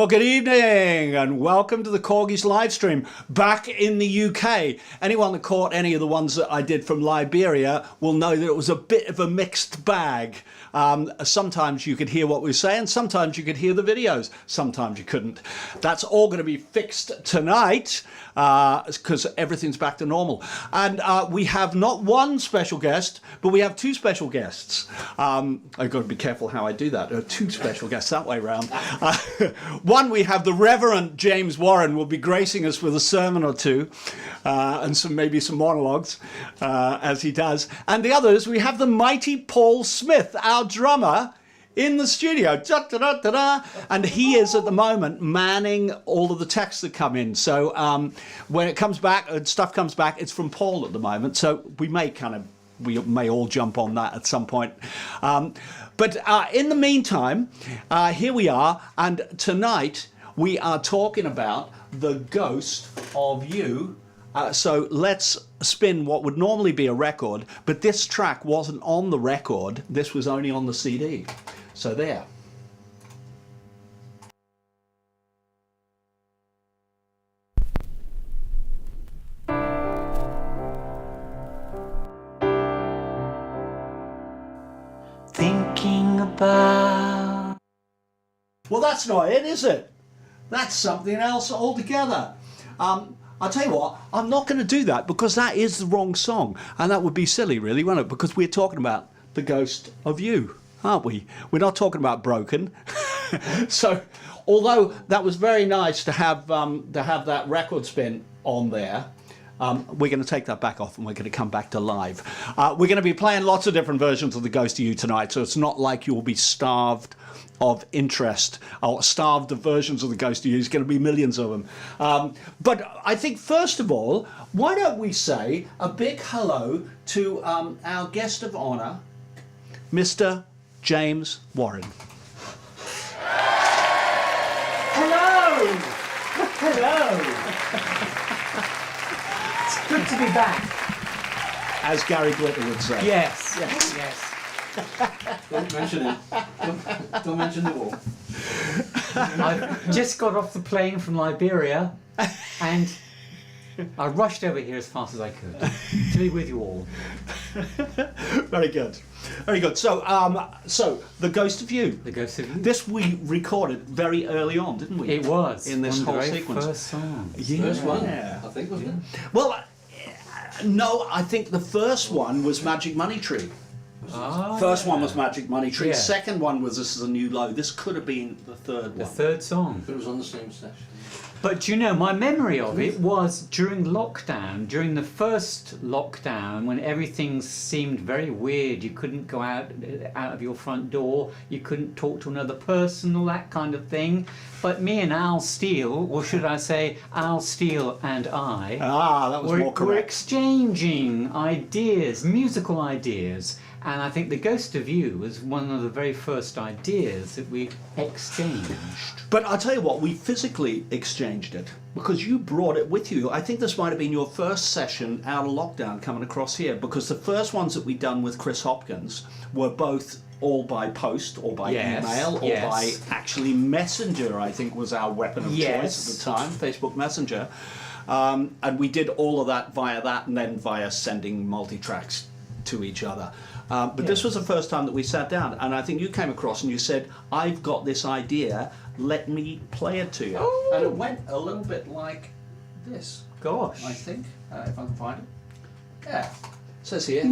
Well, good evening and welcome to the Korgis Livestream back in the UK. Anyone that caught any of the ones that I did from Liberia will know that it was a bit of a mixed bag. Sometimes you could hear what we were saying, sometimes you could hear the videos, sometimes you couldn't. That's all going to be fixed tonight because everything's back to normal. And we have not one special guest, but we have two special guests. I've got to be careful how I do that. Two special guests that way round. One, we have the Reverend James Warren will be gracing us with a sermon or two and maybe some monologues as he does. And the others, we have the mighty Paul Smith, our drummer, in the studio. Da, da, da, da, da. And he is at the moment manning all of the texts that come in. So when it comes back, stuff comes back, it's from Paul at the moment. So we may all jump on that at some point. But in the meantime, here we are, and tonight we are talking about the ghost of you. So let's spin what would normally be a record, but this track wasn't on the record, this was only on the CD. So there. Thinking about... Well, that's not it, is it? That's something else altogether. I'll tell you what, I'm not going to do that because that is the wrong song. And that would be silly, really, wouldn't it? Because we're talking about the ghost of you, aren't we? We're not talking about Broken. So, although that was very nice to have that record spin on there, we're going to take that back off and we're going to come back to live. We're going to be playing lots of different versions of The Ghost of You tonight, so it's not like you'll be starved of interest or starved of versions of The Ghost of You. There's going to be millions of them. But I think, first of all, why don't we say a big hello to our guest of honour, Mr. James Warren. Hello! Hello! It's good to be back. As Gary Glitter would say. Yes. Don't mention it. Don't mention the war. I've just got off the plane from Liberia and I rushed over here as fast as I could to be with you all. Very good. Very good. So, The Ghost of You. The Ghost of You. This we recorded very early on, didn't we? It was. In this whole one of the very sequence. first song. Yeah. First one, I think, wasn't it? Well, no, I think the first one was Magic Money Tree. First one was Magic Money Tree. Yeah. Second one was This Is a New Low. This could have been the third one. The third song. It was on the same session. But you know, my memory of it was during lockdown, during the first lockdown, when everything seemed very weird. You couldn't go out of your front door, you couldn't talk to another person, all that kind of thing. But me and Al Steele, or should I say Al Steele and I, that was more we're correct. exchanging ideas, musical ideas. And I think The Ghost of You was one of the very first ideas that we exchanged. But I'll tell you what, we physically exchanged it because you brought it with you. I think this might have been your first session out of lockdown coming across here, because the first ones that we'd done with Chris Hopkins were both all by post or by email or by actually Messenger, I think was our weapon of choice at the time, Facebook Messenger. And we did all of that via that and then via sending multi-tracks to each other. But this was the first time that we sat down, and I think you came across and you said, I've got this idea, let me play it to you. Oh. And it went a little bit like this. Gosh. I think, if I can find it. Yeah, it says here.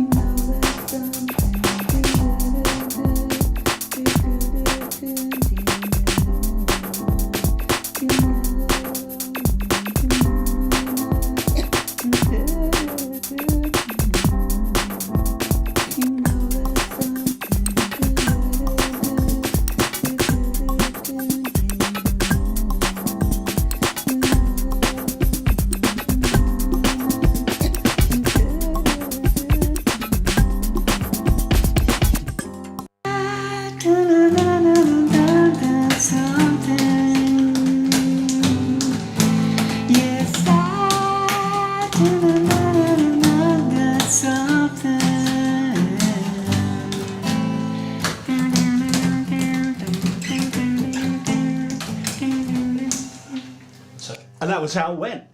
that was how it went.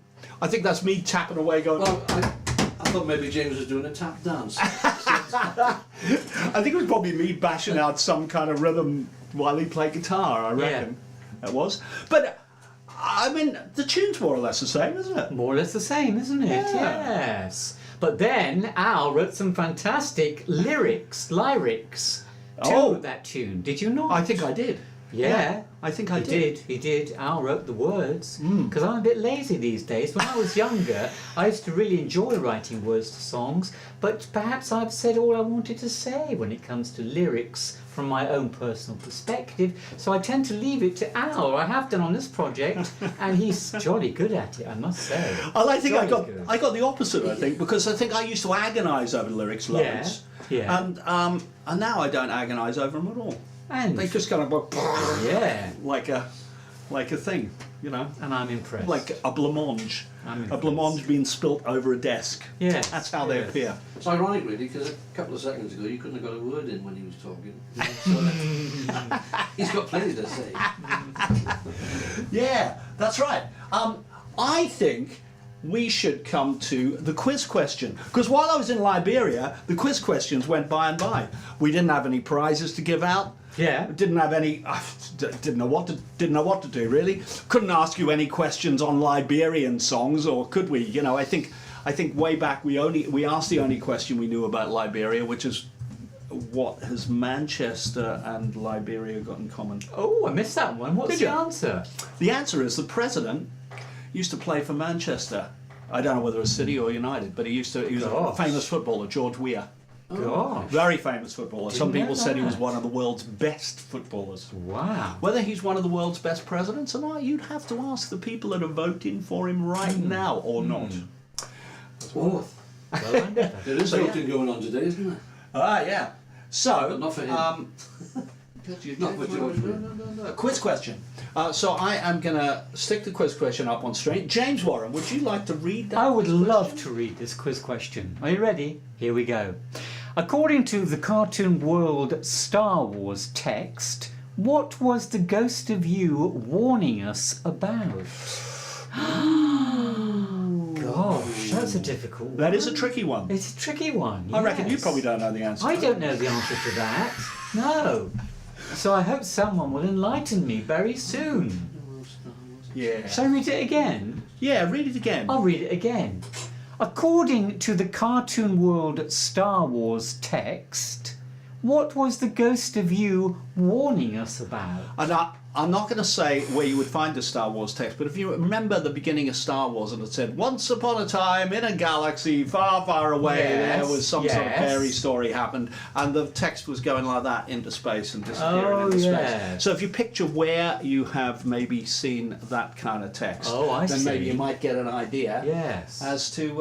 I think that's me tapping away going, Well, I thought maybe James was doing a tap dance. I think it was probably me bashing out some kind of rhythm while he played guitar, I reckon. It was. But, I mean, the tune's more or less the same, isn't it? More or less the same, isn't it? Yeah. Yes. But then Al wrote some fantastic lyrics to that tune. Did you not? I think I did. Yeah. I think I He did. He did. Al wrote the words. Because I'm a bit lazy these days. When I was younger, I used to really enjoy writing words to songs. But perhaps I've said all I wanted to say when it comes to lyrics from my own personal perspective. So I tend to leave it to Al. I have done on this project, and he's jolly good at it, I must say. I think I Jolly good. got the opposite, I think, because I think I used to agonise over lyrics loads. Yeah. And now I don't agonise over them at all. And They just kind of go yeah, like a thing, you know, and I'm impressed. like a blancmange. I'm A impressed. blancmange being spilt over a desk. Yes, That's how they yes. appear. It's ironic, really, because a couple of seconds ago you couldn't have got a word in when he was talking. So he's got plenty to say. Yeah, that's right. I think we should come to the quiz question, because while I was in Liberia, the quiz questions went by and by. We didn't have any prizes to give out. Yeah. Didn't have any. Didn't know what to do really. Couldn't ask you any questions on Liberian songs, or could we? You know, I think way back we asked the only question we knew about Liberia, which is what has Manchester and Liberia got in common? Oh, I missed that one. What's Did the you? answer? The answer is the president used to play for Manchester. I don't know whether it was City or United, but he was a Gosh. famous footballer, George Weah. Gosh. Very famous footballer. Some Didn't people know said he was that. one of the world's best footballers. Wow. Whether he's one of the world's best presidents or not, you'd have to ask the people that are voting for him right now or not. Oh, Well, I never. there is voting going on today, isn't there? Ah, yeah. So, But not for him. Not for George. A quiz question. So I am going to stick the quiz question up on screen. James Warren, would you like to read that? I would quiz love question? to read this quiz question. Are you ready? Here we go. According to the Cartoon World Star Wars text, what was the ghost of you warning us about? Gosh, that's a difficult one. That is a tricky one. It's a tricky one. I reckon you yes. probably don't know the answer. I don't know the answer to that. No. So I hope someone will enlighten me very soon. Yeah. Shall I read it again? Yeah, read it again. I'll read it again. According to the Cartoon World Star Wars text, what was the ghost of you warning us about? And I'm not going to say where you would find the Star Wars text, but if you remember the beginning of Star Wars and it said, once upon a time in a galaxy far, far away, Yes, there was some sort of yes. fairy story happened, and the text was going like that into space and disappearing Oh, into yes. space. So if you picture where you have maybe seen that kind of text, Oh, I then see. maybe you might get an idea Yes. as to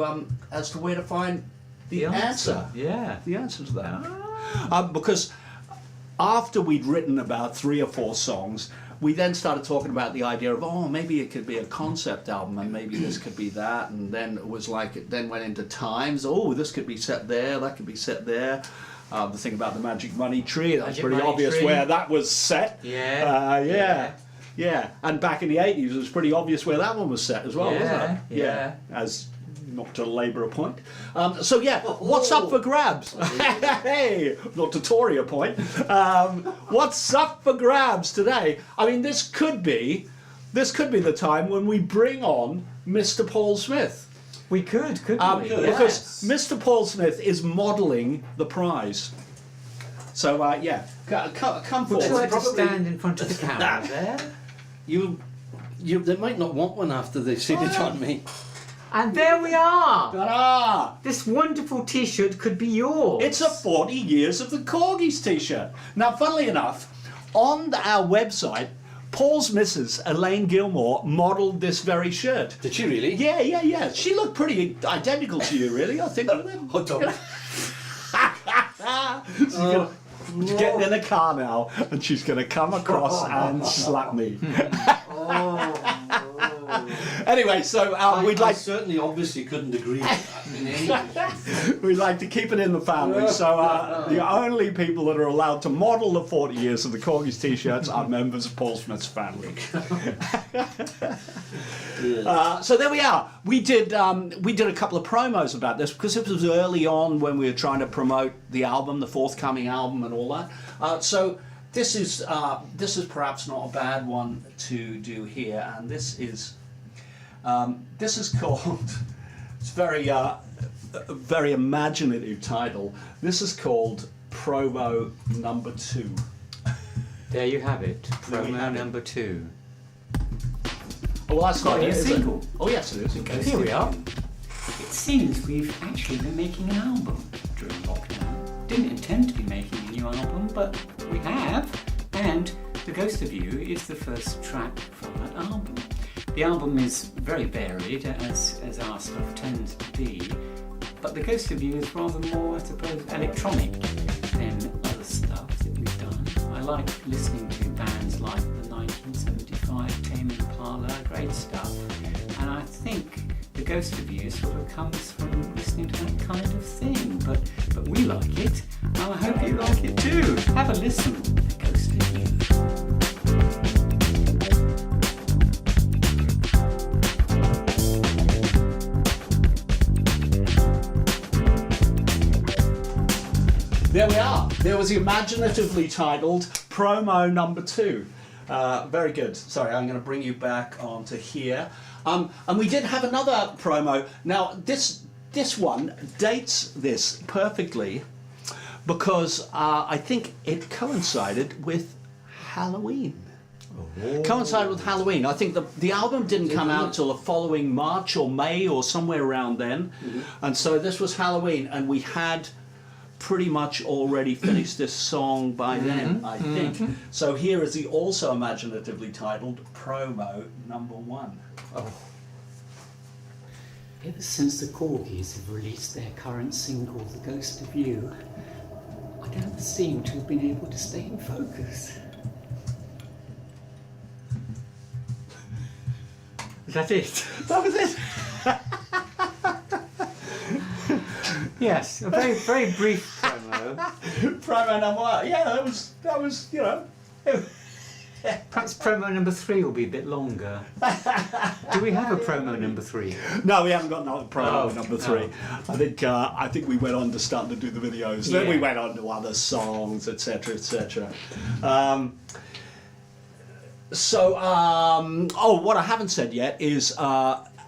where to find the answer. Yeah. The answer to that. Because after we'd written about 3 or 4 songs, we then started talking about the idea of, oh, maybe it could be a concept album and maybe this could be that. And then it was like, it then went into times. Oh, this could be set there, that could be set there. The thing about the Magic Money Tree, that's Magic pretty Money obvious Tree. where that was set. Yeah. Yeah. And back in the 80s, it was pretty obvious where that one was set as well, wasn't it? Yeah. As not to labour a point. So yeah, what's up for grabs? Hey, not to Tory a point. What's up for grabs today? I mean, this could be the time when we bring on Mr. Paul Smith. We could, couldn't we? Because Yes. Mr. Paul Smith is modelling the prize. So yeah, come Would you forward. like to probably- stand in front of the camera there? They might not want one after they've seen it on me. And there we are! Ta-da! This wonderful T-shirt could be yours. It's a 40 years of the Korgis t-shirt. Now, funnily enough, on our website, Paul's missus, Elaine Gilmore, modelled this very shirt. Did she really? Yeah. She looked pretty identical to you, really, I think. Oh, don't. She's gonna get in the car now, and she's going to come across and slap me. Anyway, so we'd I like certainly obviously couldn't agree with that in any we'd like to keep it in the family. So the only people that are allowed to model the 40 years of the Korgis t-shirts are members of Paul Smith's family. So there we are. We did a couple of promos about this because it was early on when we were trying to promote the album, the forthcoming album, and all that. So this is perhaps not a bad one to do here, and this is called. It's very imaginative title. This is called Promo Number 2. There you have it. There we Promo have it. number 2. Oh, well, that's not Quite it, a is single. it? Oh, yes, it is. Okay. Here we are. It seems we've actually been making an album during lockdown. Didn't intend to be making a new album, but we have. And The Ghost of You is the first track from that album. The album is very varied, as our stuff tends to be, but The Ghost of You is rather more, I suppose, electronic than other stuff that we've done. I like listening to bands like the 1975 Tame Impala, great stuff, and I think The Ghost of You sort of comes from listening to that kind of thing, but we like it, and I hope you like it too. Have a listen, The Ghost of You. There we are. There was the imaginatively titled Promo Number 2. Very good. Sorry, I'm going to bring you back onto here. And we did have another promo. Now, this one dates this perfectly because I think it coincided with Halloween. Coincided with Halloween. I think the album didn't come out till the following March or May or somewhere around then. And so this was Halloween, and we had pretty much already finished this song by then, I think. So here is the also imaginatively titled Promo Number 1. Oh. Ever since the Korgis have released their current single, The Ghost of You, I don't seem to have been able to stay in focus. Is that it? That was it. Yes, a very, very brief promo. Promo number 1. Yeah, that was you know. Perhaps promo number 3 will be a bit longer. Do we have a promo number 3? No, we haven't got another promo Oh, number 3. oh. I think we went on to start to do the videos. Then Yeah. we went on to other songs, etc., etc. What I haven't said yet is,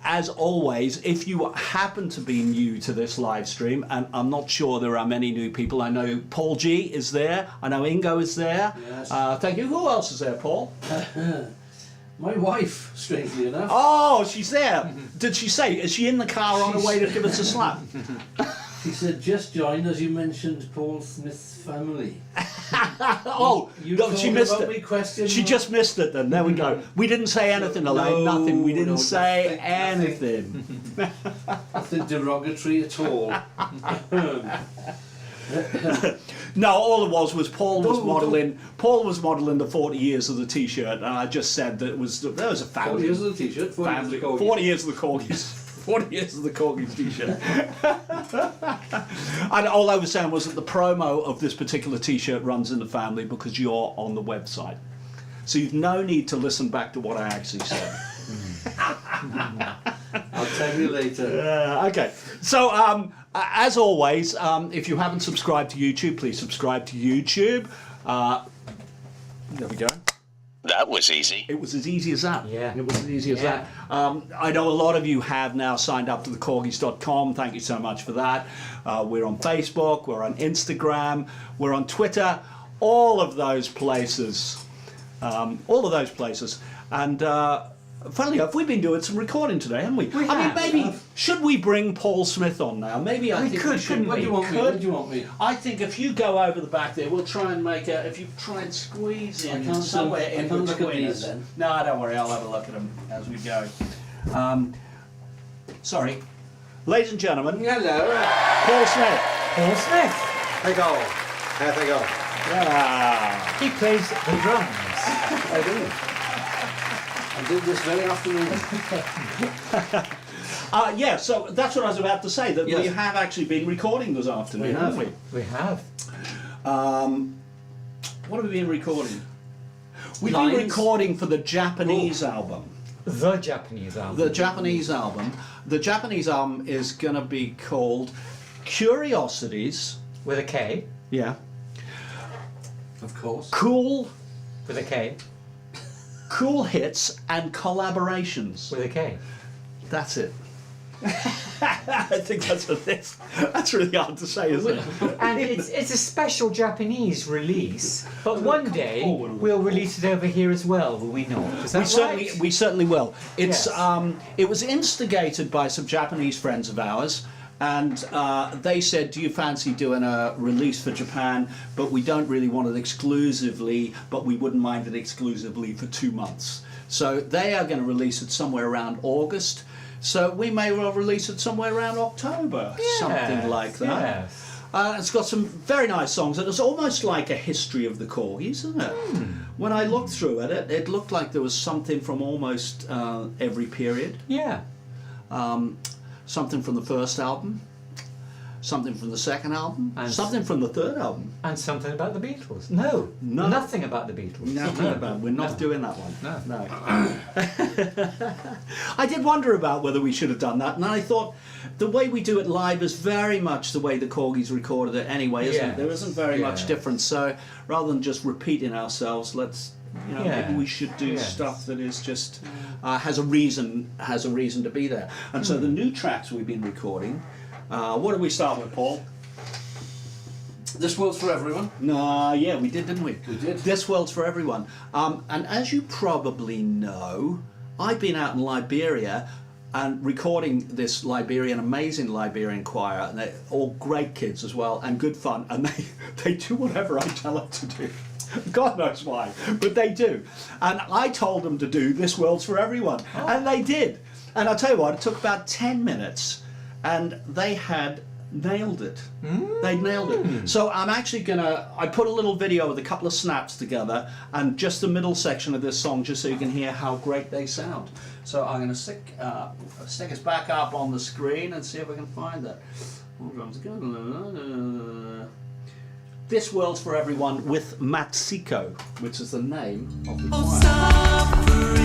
as always, if you happen to be new to this live stream, and I'm not sure there are many new people. I know Paul G is there. I know Ingo is there. Yes. Thank you. Who else is there, Paul? My wife, strangely enough. Oh, she's there. Did she say? Is she in the car on her way to give us a slap? She said, just joined as you mentioned Paul Smith's family. Oh, no, she missed about me, it. question She mark? just missed it then. There we go. We didn't say anything, Elaine. No, Nothing. We didn't no, say nothing. anything. Nothing derogatory at all. No, all it was Paul was modelling. Paul was modelling the 40 years of the T-shirt, and I just said that there was a 40 family. years of the t-shirt, 40 years of the Korgis. 40 years of the Korgis. 40 years of the Korgis T-shirt. And all I was saying was that the promo of this particular T-shirt runs in the family because you're on the website. So you've no need to listen back to what I actually said. I'll tell you later. Okay. So, as always, if you haven't subscribed to YouTube, please subscribe to YouTube. There we go. That was easy. It was as easy as that. Yeah. It was as easy as Yeah. that. I know a lot of you have now signed up to the Korgis.com. Thank you so much for that. We're on Facebook, we're on Instagram, we're on Twitter, all of those places. And funnily enough, we've been doing some recording today, haven't we? I mean, have. maybe, should we bring Paul Smith on now? Maybe I We think could, we should. couldn't What do you want me? Could. What do you want me? I think if you go over the back there, we'll try and make a. If you try and squeeze in can't somewhere look- I in can't look at between these us. then. No, don't worry. I'll have a look at them as we go. Sorry, ladies and gentlemen, Hello. Paul Smith. Paul Smith. Hey go. How'd they go? Ah. He plays the drums. I do. I did this very afternoon. Yeah, so that's what I was about to say, that Yes. we have actually been recording this afternoon, We have. haven't we? We have. What have we been recording? We've Lines. been recording for the Japanese album. The Japanese album. The Japanese album. The Japanese album is going to be called Curiosities. With a K. Yeah. Of course. Cool With a K. hits and collaborations. With a K. That's it. I think that's what it is. That's really hard to say, isn't it? And it's a special Japanese release, but one day we'll release it over here as well, will we not? Is that right? We certainly will. It's Yes. it was instigated by some Japanese friends of ours, and they said, "Do you fancy doing a release for Japan? But we don't really want it exclusively, but we wouldn't mind it exclusively for 2 months." So they are going to release it somewhere around August. So we may well release it somewhere around October, something like that. Yes. It's got some very nice songs, and it's almost like a history of the Korgis, isn't it? When I looked through it looked like there was something from almost every period. Yeah. Something from the first album, something from the second album, And something from the third album. And something about the Beatles. No. No. Nothing about the Beatles. Nothing about. We're not doing that one. No. I did wonder about whether we should have done that, and I thought the way we do it live is very much the way the Korgis recorded it anyway, isn't it? There isn't very much difference. So rather than just repeating ourselves, let's maybe we should do stuff that is just has a reason to be there. And so the new tracks we've been recording. What did we start with, Paul? This World's for Everyone. Yeah, we did, didn't we? We did. This World's for Everyone. And as you probably know, I've been out in Liberia and recording this amazing Liberian choir, and they're all great kids as well, and good fun, and they do whatever I tell them to do. God knows why, but they do. And I told them to do This World's for Everyone, and they did. And I'll tell you what, it took about 10 minutes, and they had nailed it. They nailed it. So I'm actually I put a little video with a couple of snaps together and just the middle section of this song, just so you can hear how great they sound. So I'm going to stick us back up on the screen and see if I can find that. This World's for Everyone with Matsiko, which is the name of the choir.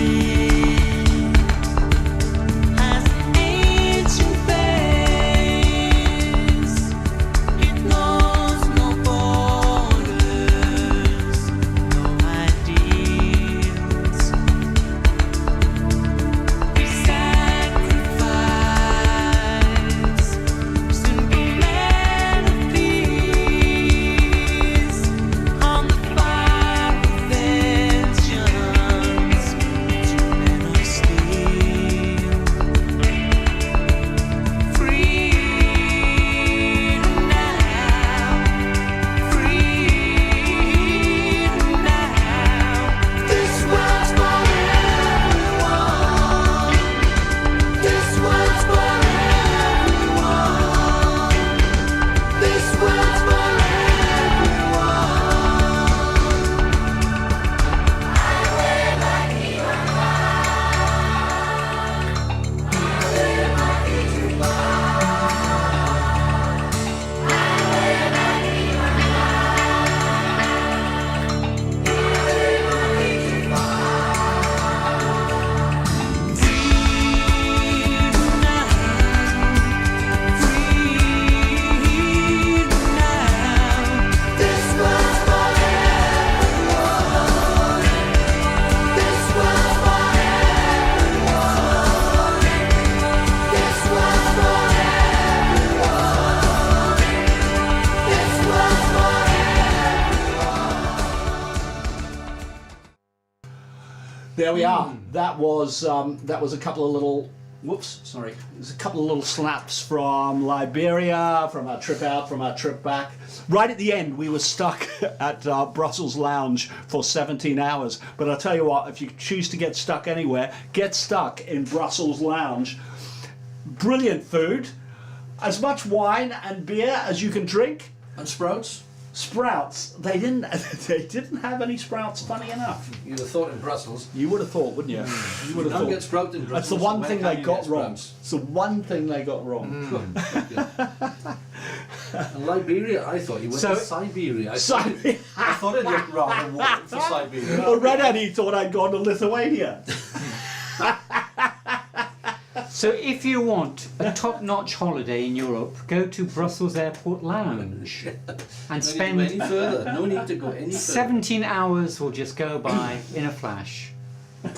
There we are. That was a couple of little. Whoops, sorry. There's a couple of little slaps from Liberia, from our trip out, from our trip back. Right at the end, we were stuck at Brussels Lounge for 17 hours. But I'll tell you what, if you choose to get stuck anywhere, get stuck in Brussels Lounge. Brilliant food, as much wine and beer as you can drink. And sprouts. Sprouts. They didn't. They didn't have any sprouts. Funny enough. You'd have thought in Brussels. You would have thought, wouldn't you? You would You have don't get thought. sprout in Brussels. That's the one Where thing can they you got get wrong. sprouts? It's the one thing they got wrong. And Liberia, I thought you went So- to Siberia. I Siberia. thought it looked rather warm for Siberia. Well, Redhead, he thought I'd gone to Lithuania. So if you want a top-notch holiday in Europe, go to Brussels Airport Lounge and No spend need to go any further. No need to go any further. 17 hours will just go by in a flash. I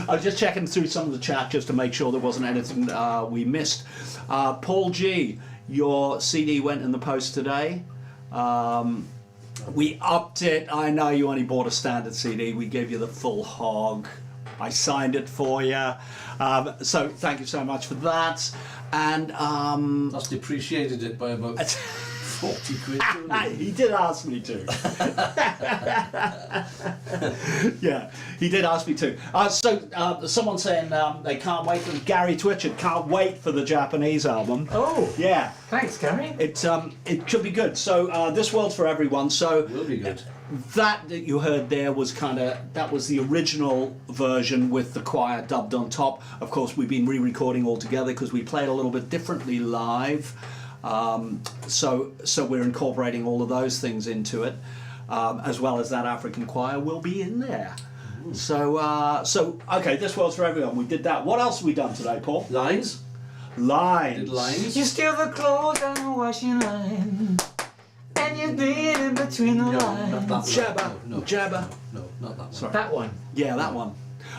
was just checking through some of the chat just to make sure there wasn't anything we missed. Paul G, your CD went in the post today. We upped it. I know you only bought a standard CD. We gave you the full hog. I signed it for you. So thank you so much for that. And That's depreciated it by about 40 quid. he did ask me to. Yeah, he did ask me to. Someone saying they can't wait for Gary Twitchard can't wait for the Japanese album. Oh, Yeah, thanks, Gary. it should be good. So This World's for Everyone. So Will be good. that you heard there was that was the original version with the choir dubbed on top. Of course, we've been re-recording all together because we played a little bit differently live. So we're incorporating all of those things into it, as well as that African choir will be in there. So okay, This World's for Everyone. We did that. What else have we done today, Paul? Lines? Lines. Did lines? You steal the clothes on the washing line, and you bleed in between the No, not lines. that one. Jabba, No, jabba. No, not that one. Sorry. That one. Yeah, that one.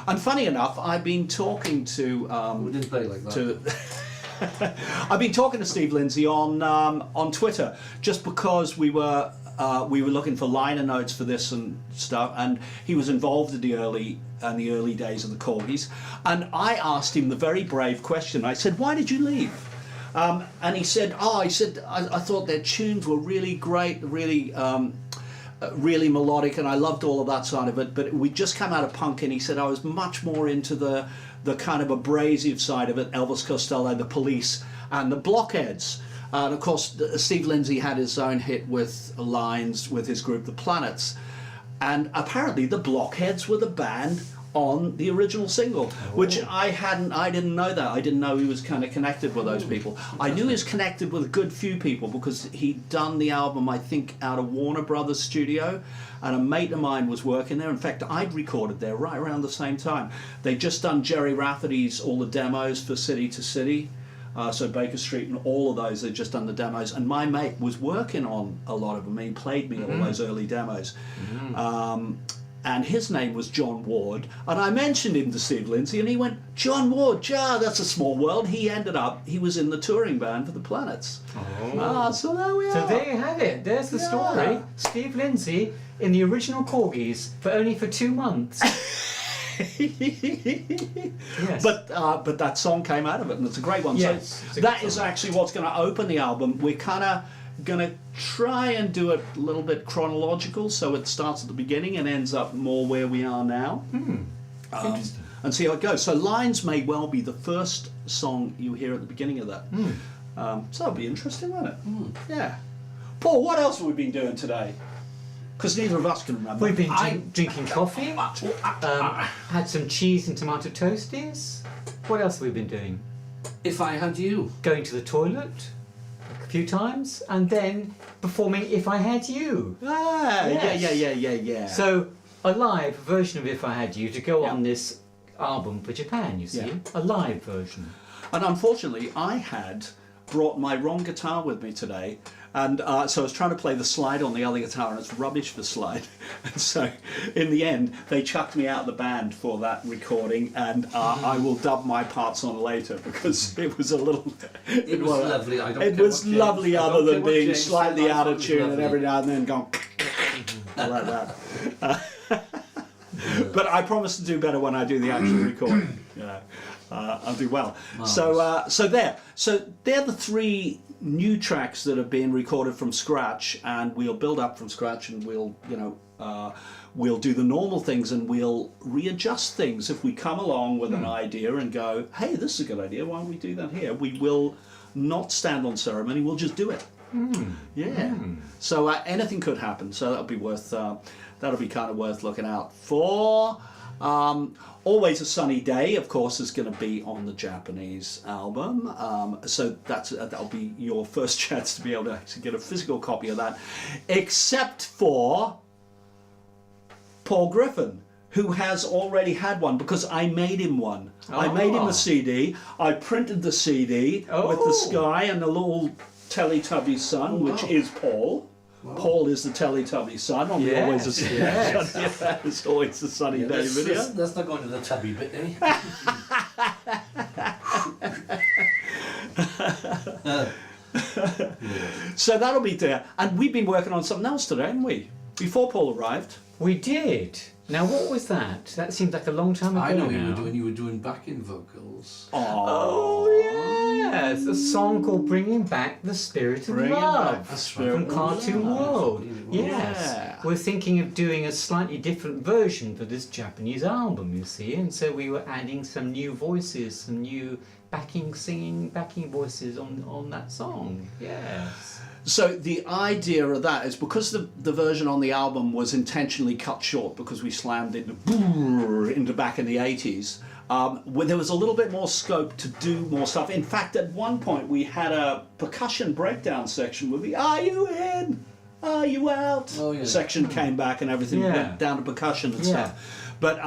And funny enough, I've been talking to We didn't play like that. I've been talking to Steve Lindsay on Twitter just because we were looking for liner notes for this and stuff, and he was involved in the early days of the Korgis, and I asked him the very brave question. I said, "Why did you leave?" And he said, I thought their tunes were really great, really melodic, and I loved all of that side of it, but we just come out of punk, and he said I was much more into the kind of abrasive side of it, Elvis Costello, the Police, and the Blockheads. And of course, Steve Lindsay had his own hit with Lines with his group, The Planets, and apparently the Blockheads were the band on the original single, which I didn't know that. I didn't know he was kind of connected with those people. I knew he was connected with a good few people because he'd done the album, I think, out of Warner Brothers studio, and a mate of mine was working there. In fact, I'd recorded there right around the same time. They'd just done Jerry Rafferty's all the demos for City to City, so Baker Street and all of those, they'd just done the demos, and my mate was working on a lot of them. He played me all those early demos. And his name was John Ward, and I mentioned him to Steve Lindsay, and he went, "John Ward, that's a small world." He was in the touring band for the Planets. So there we are. So there you have it. There's the story. Yeah. Steve Lindsay in the original Korgis, but only for 2 months. Yes. But that song came out of it, and it's a great one. Yes, it's So a that good is song. actually what's going to open the album. We're kind of going to try and do it a little bit chronological, so it starts at the beginning and ends up more where we are now. Interesting. And see how it goes. So Lines may well be the first song you hear at the beginning of that. So that'll be interesting, won't it? Yeah. Paul, what else have we been doing today? Because neither of us can remember. We've been drinking coffee, had some cheese and tomato toasties. What else have we been doing? If I Had You. Going to the toilet a few times, and then performing If I Had You. Yes. Yeah. So a live version of If I Had You to go on this album for Japan, you see. Yeah. A live version. And unfortunately, I had brought my wrong guitar with me today, and so I was trying to play the slide on the other guitar, and it's rubbish for slide. And so, in the end, they chucked me out of the band for that recording, and I will dub my parts on later because it was a little. It was lovely. I don't It care was what James- lovely, I don't other care than what being James slightly said, I out thought of it was tune and lovely. every now and then going like that. But I promise to do better when I do the actual recording. I'll do well. So they're the 3 new tracks that have been recorded from scratch, and we'll build up from scratch, and we'll do the normal things, and we'll readjust things if we come along with an idea and go, hey, this is a good idea, why don't we do that here? We will not stand on ceremony, we'll just do it. Yeah. So anything could happen. So that'll be worth. That'll be kind of worth looking out for. Always a Sunny Day, of course, is going to be on the Japanese album. So that'll be your first chance to be able to actually get a physical copy of that, except for Paul Griffin, who has already had one because I made him one. I made him a CD. I printed the CD with the sky and the little Teletubby sun, which is Paul. Wow. Paul is the Teletubby son on the Always a Sunny Day. It's Always a Sunny Day video. That's not going to the tubby bit, eh? So that'll be there. And we've been working on something else today, haven't we? Before Paul arrived. We did. Now, what was that? That seemed like a long time ago. I know now. you were doing backing vocals. Oh, yes, a song called "Bringing Back the Spirit of Love" from Cartoon World. Yes, we're thinking of doing a slightly different version for this Japanese album, you see, and so we were adding some new voices, some new backing voices on that song. Yes. So the idea of that is because the version on the album was intentionally cut short because we slammed into back in the 80s, where there was a little bit more scope to do more stuff. In fact, at one point we had a percussion breakdown section with the "Are you in? Are you out?" section came back and everything went down to percussion and stuff. But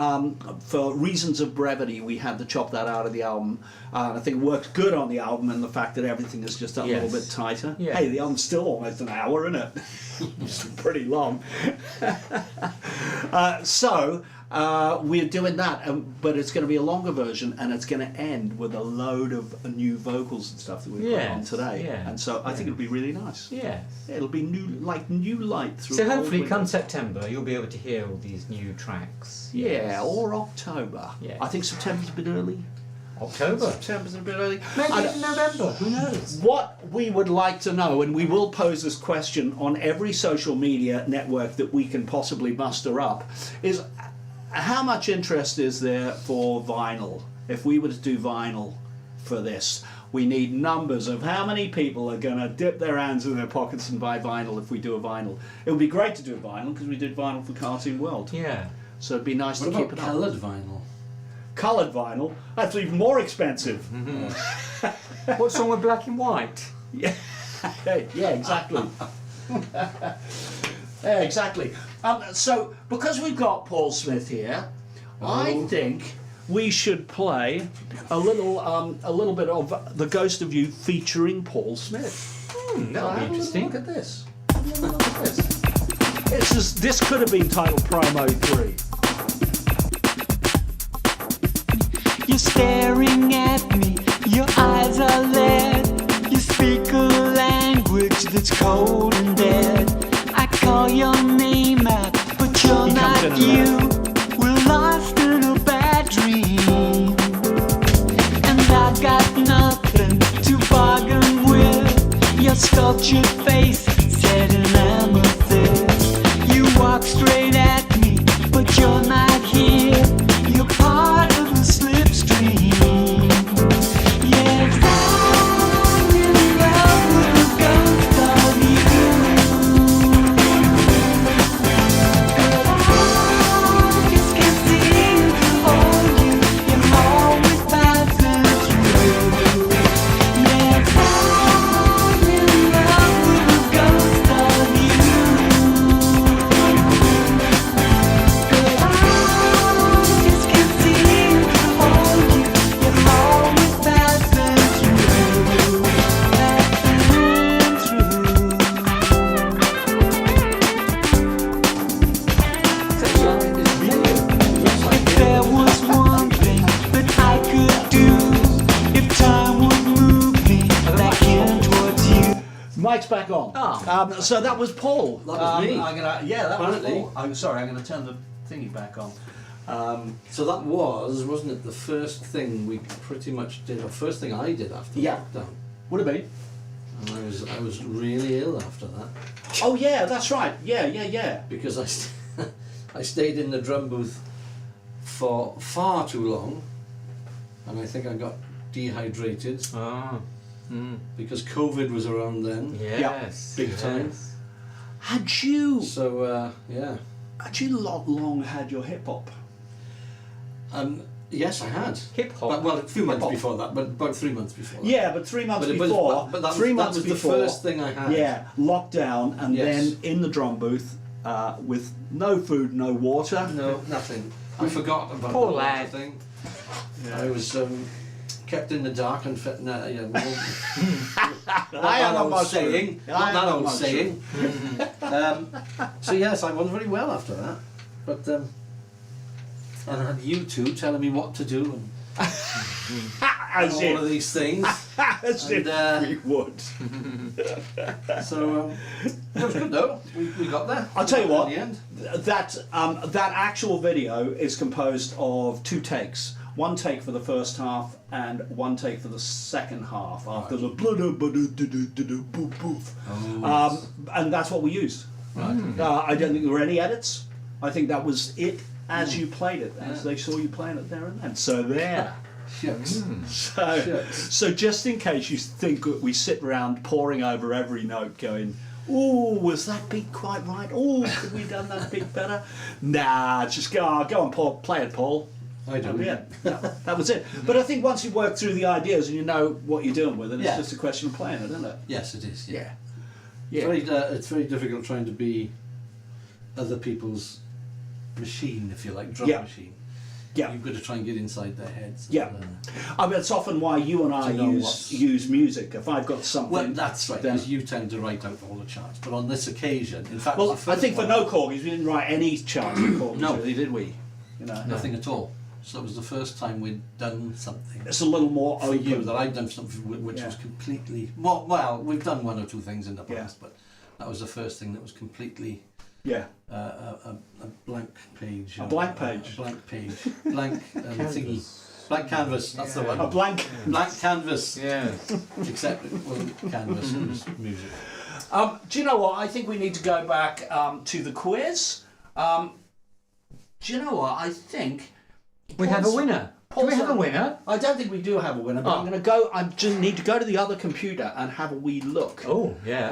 for reasons of brevity, we had to chop that out of the album. I think it worked good on the album, and the fact that everything is just a little bit tighter. Yeah. Hey, the album's still almost an hour, isn't it? It's pretty long. So we're doing that, but it's going to be a longer version, and it's going to end with a load of new vocals and stuff that we've put on today. Yeah. And so I think it'll be really nice. Yeah. It'll be new light through. So hopefully, come September, you'll be able to hear all these new tracks. Yeah, or October. Yeah. I think September's a bit early. September's a bit early. Maybe in November, who knows? What we would like to know, and we will pose this question on every social media network that we can possibly muster up, is how much interest is there for vinyl? If we were to do vinyl for this, we need numbers of how many people are going to dip their hands in their pockets and buy vinyl if we do a vinyl. It would be great to do a vinyl because we did vinyl for Cartoon World. Yeah. So it'd be nice to keep it up. Coloured vinyl? Coloured vinyl? That's even more expensive. What song with black and white? Yeah, yeah, exactly. Yeah, exactly. So, because we've got Paul Smith here, I think we should play a little bit of "The Ghost of You" featuring Paul Smith. That'll be interesting. Look at this. Look at this. This could have been titled Promo 3. You're staring at me, your eyes are lead. You speak a language that's cold and dead. I call your name out, but you're not you. We're lost in a bad dream, and I've got nothing to bargain with. Your sculptured face set in amethyst. You walk straight at me, but you're not here. You're part of the slipstream. Yes, I'm in love with a ghost of you. But I just can't seem to hold you. You're always passing through. Yes, I'm in love with a ghost of you. But I just can't seem to hold you. You're always passing through. If there was one thing that I could do, if time would move me back in towards you. Mic's back on. So that was Paul. That was me. That was Apparently. Paul. I'm sorry, I'm going to turn the thingy back on. So that wasn't it, the first thing we pretty much did, or first thing I did after lockdown. Would have been. And I was really ill after that. Oh yeah, that's right. Yeah. Because I stayed in the drum booth for far too long, and I think I got dehydrated. because COVID was around then, Yes. big time. yes. Had you So yeah. long had your hip hop? Yes, I had. Hip hop. But, well, a few months Hip-hop. before that, but about 3 months before that. Yeah, but 3 months But it was- before. but that 3 was- months that was before. the first thing I had. Yeah, lockdown, and Yes. then in the drum booth with no food, no water. No, nothing. I forgot about Poor the water lad. thing. I was kept in the dark and fit. Not I that am I a was mushroom. saying. I Not am that a I was mushroom. saying. So yes, I wasn't very well after that. But and I had you two telling me what to do and As all of if, these things. as And, if we would. So it was good though. We got there. I'll tell you what. In the end. That actual video is composed of 2 takes. 1 take for the first half and 1 take for the second half after the boof boof. And that's what we used. I don't think there were any edits. I think that was it as you played it, as they saw you playing it there and then. So there. Shucks. So just in case you think that we sit around poring over every note going, oh, was that beat quite right? Oh, could we done that beat better? Nah, just go on, Paul, play it, Paul. I do. Yeah, that was it. But I think once you work through the ideas and you know what you're doing with it, it's Yeah. just a question of playing it, isn't it? Yes, it is. Yeah. Yeah. It's very difficult trying to be other people's machine, if you like, drum Yeah. machine. Yeah. You've got to try and get inside their heads. Yeah. I mean, it's often why you and I To know use music. If I've got something... Well, that's right, then- because you tend to write out all the charts. But on this occasion, in fact, Well, the I first think for one, No Korgis, we didn't write any charts for Korgis, No. really, did we? You know, nothing at all. So it was the first time we'd done something it's a little more for open. you that I'd done something which Yeah. was completely well. We've done 1 or 2 things in the Yeah. past, but that was the first thing that was completely Yeah. a blank page. A blank page. A blank page. Blank thingy. Blank canvas. That's the one. A blank. Blank canvas. Yes. Except it wasn't canvas. It was music. Do you know what? I think we need to go back to the quiz. Do you know what? I think We have a winner. Do we have a winner? I don't think we do have a winner, but I'm going to go. I just need to go to the other computer and have a wee look. Oh, yeah.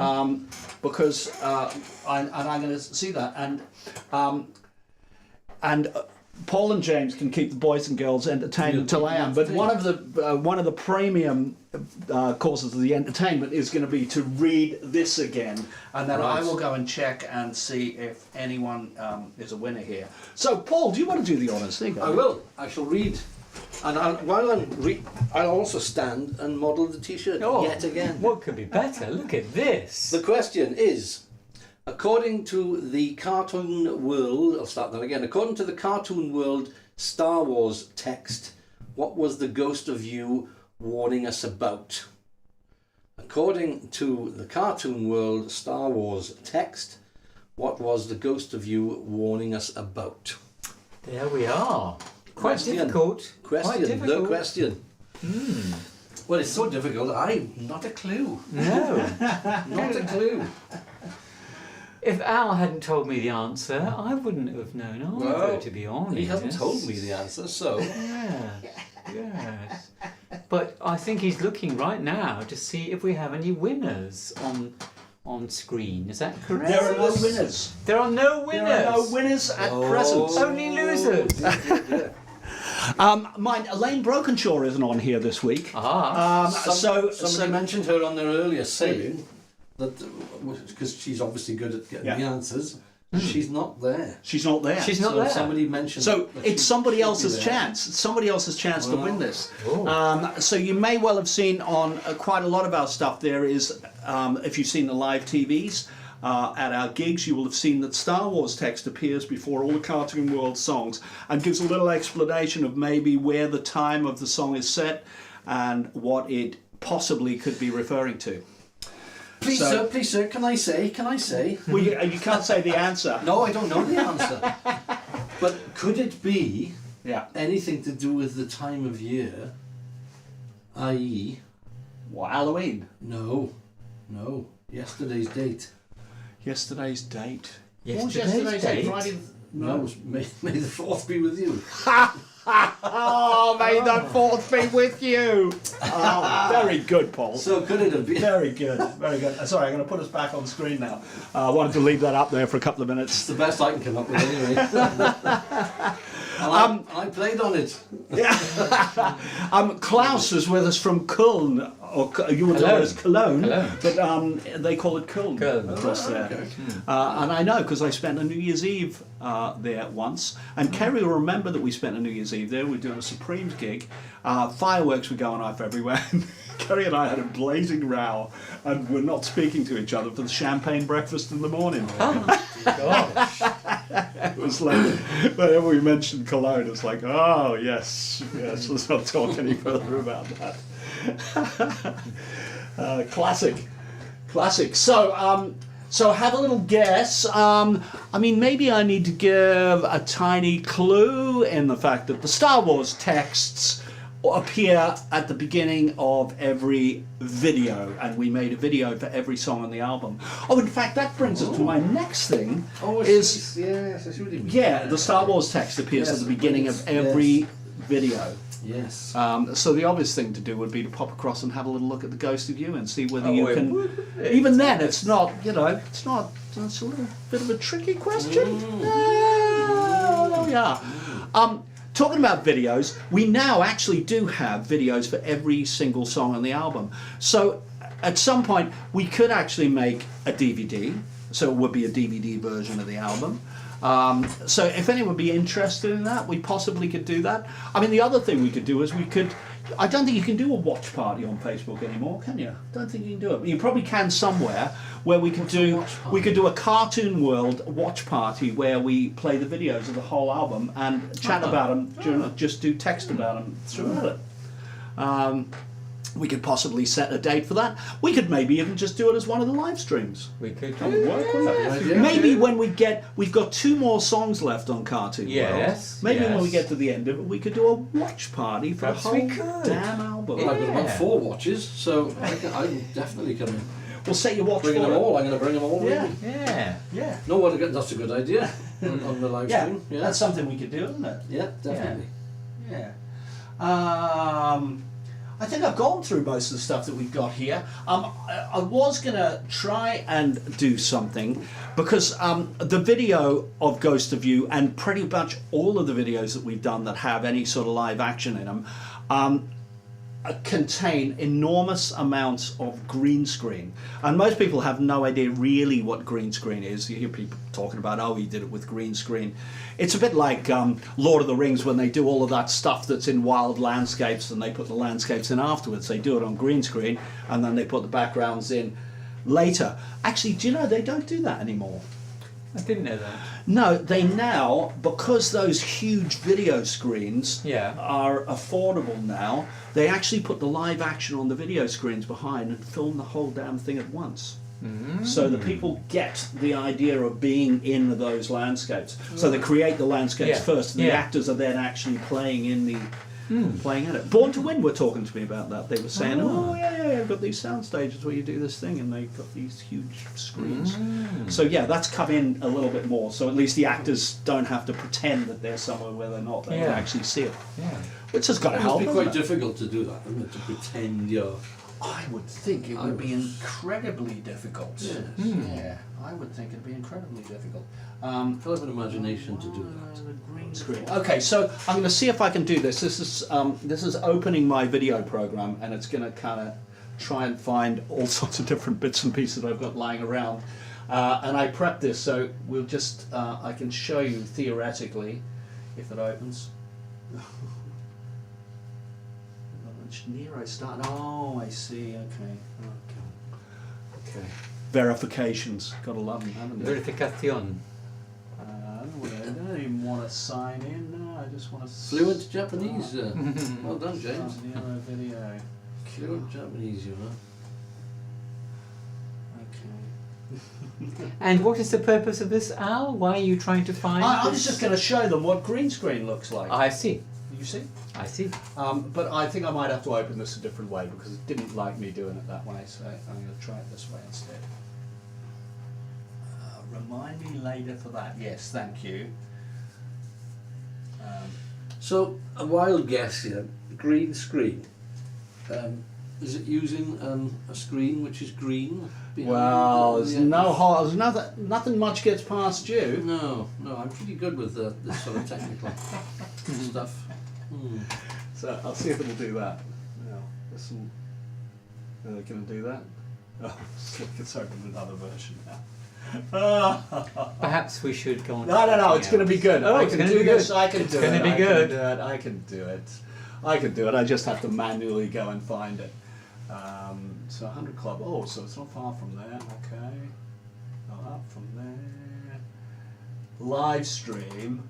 Because I'm going to see that, and Paul and James can keep the boys and girls entertained until I am. But one of the premium courses of the entertainment is going to be to read this again, and then I will go and check and see if anyone is a winner here. So, Paul, do you want to do the honours? There you go. I will. I shall read. And I'll also stand and model the T-shirt yet again. What could be better? Look at this. The question is, according to the cartoon world, I'll start that again. According to the cartoon world Star Wars text, what was the ghost of you warning us about? According to the cartoon world Star Wars text, what was the ghost of you warning us about? There we are. Quite Question. difficult. Quite Question, difficult. the question. Well, it's so difficult, not a clue. No. Not a clue. If Al hadn't told me the answer, I wouldn't have known either, Well, to be honest. He hasn't told me the answer, so... Yeah. Yes. But I think he's looking right now to see if we have any winners on screen. Is that correct? There are no winners. There are no winners. There are no winners at present. Only losers. Mind, Elaine Brokenshaw isn't on here this week. Somebody mentioned her on their earlier saying that, because she's obviously good at getting the answers, she's not there. She's not there. She's not there. Somebody mentioned. So that it's she somebody should be else's there. chance. It's somebody else's chance to win this. Oh. So you may well have seen on quite a lot of our stuff. There is, if you've seen the live TVs at our gigs, you will have seen that Star Wars text appears before all the Cartoon World songs and gives a little explanation of maybe where the time of the song is set and what it possibly could be referring to. Please, sir, can I say? Well, you can't say the answer. No, I don't know the answer. But could it be Yeah. anything to do with the time of year? I.e., What, Halloween? no, yesterday's date. Yesterday's date. Yesterday's date? Friday. No, it was May the 4th be with you. Oh, may the fourth be with you. Oh, very good, Paul. So could it have been? Very good, very good. Sorry, I'm going to put us back on screen now. I wanted to leave that up there for a couple of minutes. It's the best I can come up with anyway. I played on it. Yeah. Klaus is with us from Köln, or you would know it as Cologne, but they call it Köln, across there. Okay. And I know because I spent a New Year's Eve there once, and Kerry will remember that we spent a New Year's Eve there. We were doing a Supremes gig, fireworks were going off everywhere. And Kerry and I had a blazing row, and we're not speaking to each other for the champagne breakfast in the morning. Gosh. It was like, whenever we mentioned Cologne, it's like, oh, yes, let's not talk any further about that. Classic. So have a little guess. I mean, maybe I need to give a tiny clue in the fact that the Star Wars texts appear at the beginning of every video, and we made a video for every song on the album. Oh, in fact, that brings us to my next thing. Yes, I see what you mean. Yeah, the Star Wars text appears at the beginning of every video. Yes. So the obvious thing to do would be to pop across and have a little look at the Ghost of You and see whether you can. Even then, it's not. It's a little bit of a tricky question. There we are. Talking about videos, we now actually do have videos for every single song on the album. So at some point, we could actually make a DVD. So it would be a DVD version of the album. So if anyone would be interested in that, we possibly could do that. I mean, the other thing we could do is I don't think you can do a watch party on Facebook anymore, can you? I don't think you can do it. You probably can somewhere where we could do a Cartoon World watch party where we play the videos of the whole album and chat about them, just do text about them throughout it. We could possibly set a date for that. We could maybe even just do it as one of the live streams. We could. That would work, wouldn't it? Maybe when we've got 2 more songs left on Cartoon World. Maybe when we get to the end of it, we could do a watch party for the whole damn album. Well, I've got about 4 watches, so I'm definitely coming. We'll set your watch Bringing for them it. all. I'm going to bring them all with me. Yeah. No, that's a good idea on the live stream. Yeah, that's something we could do, isn't it? Yeah, definitely. Yeah. I think I've gone through most of the stuff that we've got here. I was going to try and do something because the video of Ghost of You and pretty much all of the videos that we've done that have any sort of live action in them contain enormous amounts of green screen. And most people have no idea really what green screen is. You hear people talking about, oh, he did it with green screen. It's a bit like Lord of the Rings when they do all of that stuff that's in wild landscapes and they put the landscapes in afterwards. They do it on green screen and then they put the backgrounds in later. Actually, do you know they don't do that anymore? I didn't know that. No, they now, because those huge video screens Yeah. are affordable now, they actually put the live action on the video screens behind and film the whole damn thing at once. So the people get the idea of being in those landscapes. So they create the landscapes first, and the actors are then actually playing in the playing in it. Born to Win were talking to me about that. They were saying, oh yeah, I've got these sound stages where you do this thing, and they've got these huge screens. So yeah, that's come in a little bit more. So at least the actors don't have to pretend that they're somewhere where they're not. They can actually see it. Yeah. Which has got to It help. must be quite doesn't it? difficult to do that, isn't it? To pretend you're. I would think it would be incredibly difficult. Yes. Yeah, I would think it'd be incredibly difficult. I'll have an imagination to do that. The green screen. Okay, so I'm going to see if I can do this. This is opening my video program, and it's going to kind of try and find all sorts of different bits and pieces that I've got lying around. And I prepped this, so we'll just I can show you theoretically if it opens. Nero started. Oh, I see. Okay. Verifications. Gotta love them, haven't you? Verificación. I don't even want to sign in. No, I just want to. Fluent Japanese. Well done, James. Nero video. Fluent Japanese, you know. Okay. And what is the purpose of this, Al? Why are you trying to find I was this? just going to show them what green screen looks like. I see. You see? I see. But I think I might have to open this a different way because it didn't like me doing it that way, so I'm going to try it this way instead. Remind me later for that. Yes, thank you. So So, a wild guess here. Green screen. Is it using a screen which is green? Well, there's there's nothing much gets past you. No, I'm pretty good with this sort of technical stuff. So I'll see if it'll do that. No, this will. Can it do that? Oh, let's open another version now. Perhaps we should go on. No, it's going to be good. Oh, I it's can going to do be good. this. I can do it. It's going to be I good. Can do it. I can do it. I can do it. I just have to manually go and find it. So 100 Club. Oh, so it's not far from there. Okay. Go up from there. Live stream.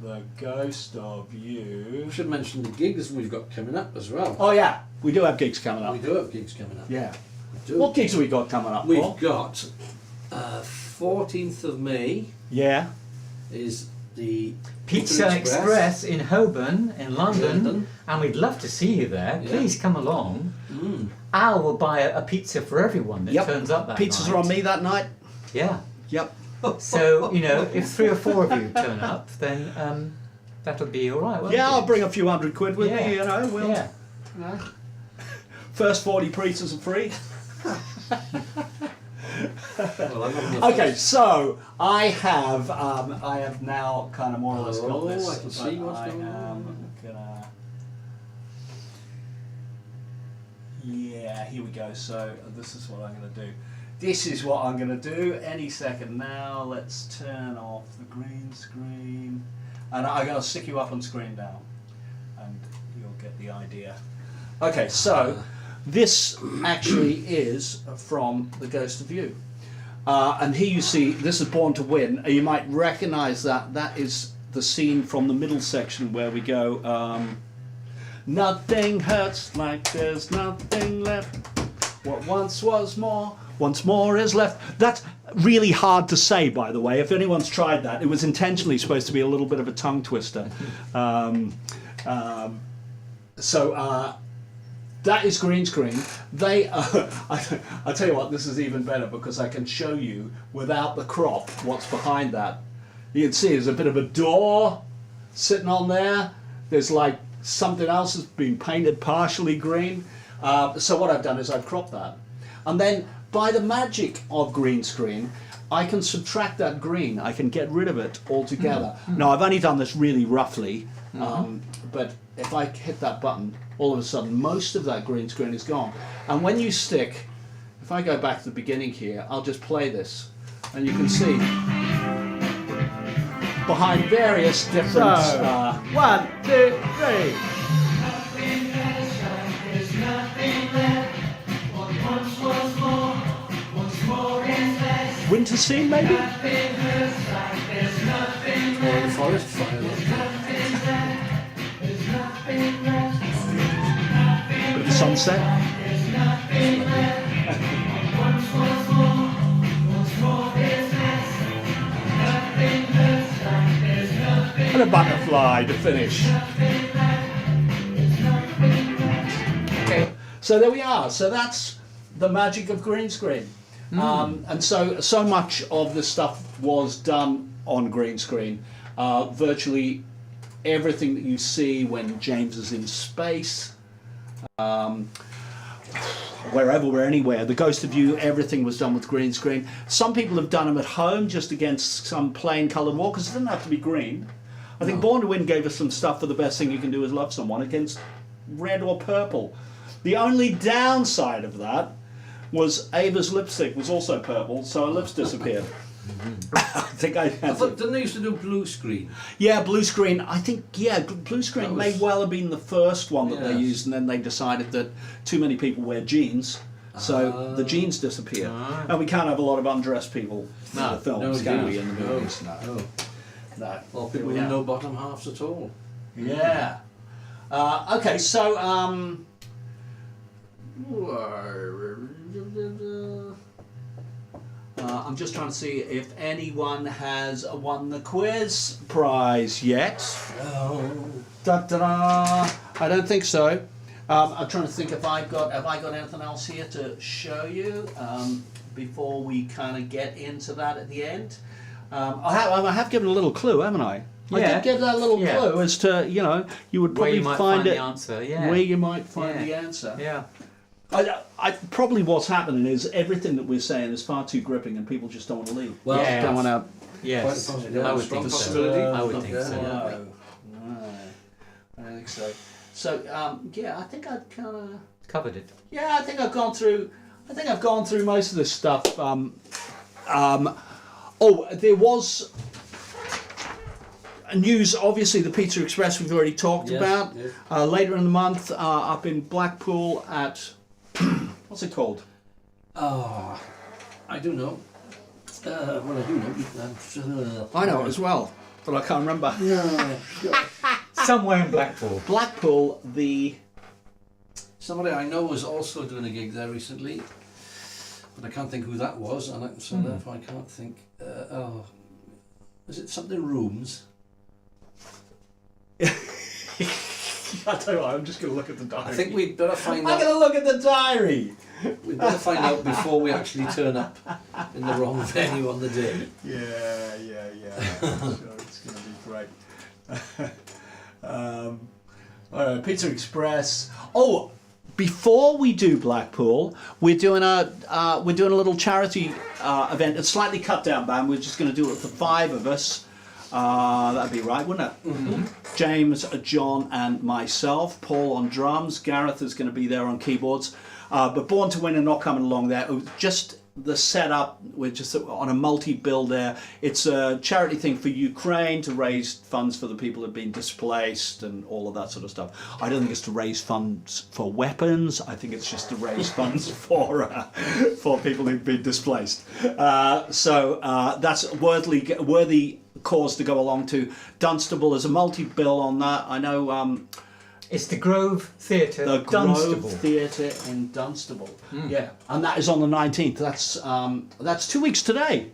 The Ghost of You. We should mention the gigs we've got coming up as well. Oh yeah, we do have gigs coming up. We do have gigs coming up. Yeah. We do. What gigs have we got coming up? We've Paul? got 14th of May Yeah. is the Pizza Express in Holborn, in London, and we'd love to see you there. Yeah. Please come along. Al will buy a pizza for everyone that Yep. turns up that Pizzas night. are on me that night. Yeah. Yep. So, you know, if 3 or 4 of you turn up, then that'll be all right, won't Yeah, it? I'll bring a few £100 with Yeah. me, you know. We'll, Yeah. First 40 pizzas are free. Well, I'm having the Okay, first- so I have now kind of more or less got Oh, this. I can see but what's I going am on. gonna. Yeah, here we go. So this is what I'm gonna do. This is what I'm gonna do. Any second now. Let's turn off the green screen, and I'm gonna stick you up on screen now, and you'll get the idea. Okay, so this actually is from The Ghost of You. And here you see, this is Born to Win. You might recognize that. That is the scene from the middle section where we go, nothing hurts like there's nothing left. What once was more, once more is left. That's really hard to say, by the way. If anyone's tried that, it was intentionally supposed to be a little bit of a tongue twister. That is green screen. They, I tell you what, this is even better because I can show you without the crop what's behind that. You can see there's a bit of a door sitting on there. There's like something else that's been painted partially green. So what I've done is I've cropped that. And then by the magic of green screen, I can subtract that green. I can get rid of it altogether. Now I've only done this really roughly, but if I hit that button, all of a sudden most of that green screen is gone. And when you stick, if I go back to the beginning here, I'll just play this, and you can see behind various different... 1, 2, 3. winter scene, maybe? Or the forest fire. Bit of the sunset. And a butterfly to finish. Okay, so there we are. So that's the magic of green screen. And so much of this stuff was done on green screen. Virtually everything that you see when James is in space, wherever we're anywhere, The Ghost of You, everything was done with green screen. Some people have done them at home just against some plain coloured wall, because it doesn't have to be green. I think Born to Win gave us some stuff for The Best Thing You Can Do Is Love Someone against red or purple. The only downside of that was Ava's lipstick was also purple, so her lips disappeared. I think I had thought, didn't they used to do blue screen? Yeah, blue screen. I think, yeah, blue screen That may was- well have been the first one that they Yes. used, and then they decided that too many people wear jeans, so the jeans disappear. And we can't have a lot of undressed people in the films, no can jeans. we, in the movies? No. Oh, No. well, people with no bottom halves at all. Yeah. Okay, so, I'm just trying to see if anyone has won the quiz prize yet. Oh. Da-da-da. I don't think so. I'm trying to think if have I got anything else here to show you before we kind of get into that at the end. I have given a little clue, haven't I? I Yeah. did give that little Yeah. clue as to, you know, you would Where probably you might find find it the answer, yeah. where you might find Yeah. the answer. Yeah. I probably what's happening is everything that we're saying is far too gripping and people just don't want to leave. Well, Yeah. Don't want to. Yes. Quite a I would strong think so. possibility. I would think so. No, I think so. So yeah, I think I've kind of. Covered it. Yeah, I think I've gone through. I think I've gone through most of this stuff. Oh, there was news. Obviously, the Pizza Express we've already talked Yes, about. yes. Later in the month, up in Blackpool at what's it called? Oh, I do know. Well, I do know. I know it as well, but I can't remember. Somewhere in Blackpool. Blackpool, the Somebody I know was also doing a gig there recently, but I can't think who that was, and so therefore I can't think. Is it something Rooms? I tell you what, I'm just going to look at the diary. I think we'd better find I'm out. going to look at the diary. We'd better find out before we actually turn up in the wrong venue on the day. Yeah. Sure, it's going to be great. All right, Pizza Express. Oh, before we do Blackpool, we're doing a little charity event. It's slightly cut down band. We're just going to do it for 5 of us. That'd be right, wouldn't it? Mm-hmm. James, John, and myself. Paul on drums. Gareth is going to be there on keyboards. But Born to Win are not coming along there. It was just the setup. We're just on a multi-bill there. It's a charity thing for Ukraine to raise funds for the people who've been displaced and all of that sort of stuff. I don't think it's to raise funds for weapons. I think it's just to raise funds for people who've been displaced. So that's a worthy cause to go along to. Dunstable is a multi-bill on that. I know. It's the Grove Theatre, The Dunstable. Grove Theatre in Dunstable. Yeah, and that is on the 19th. That's 2 weeks today.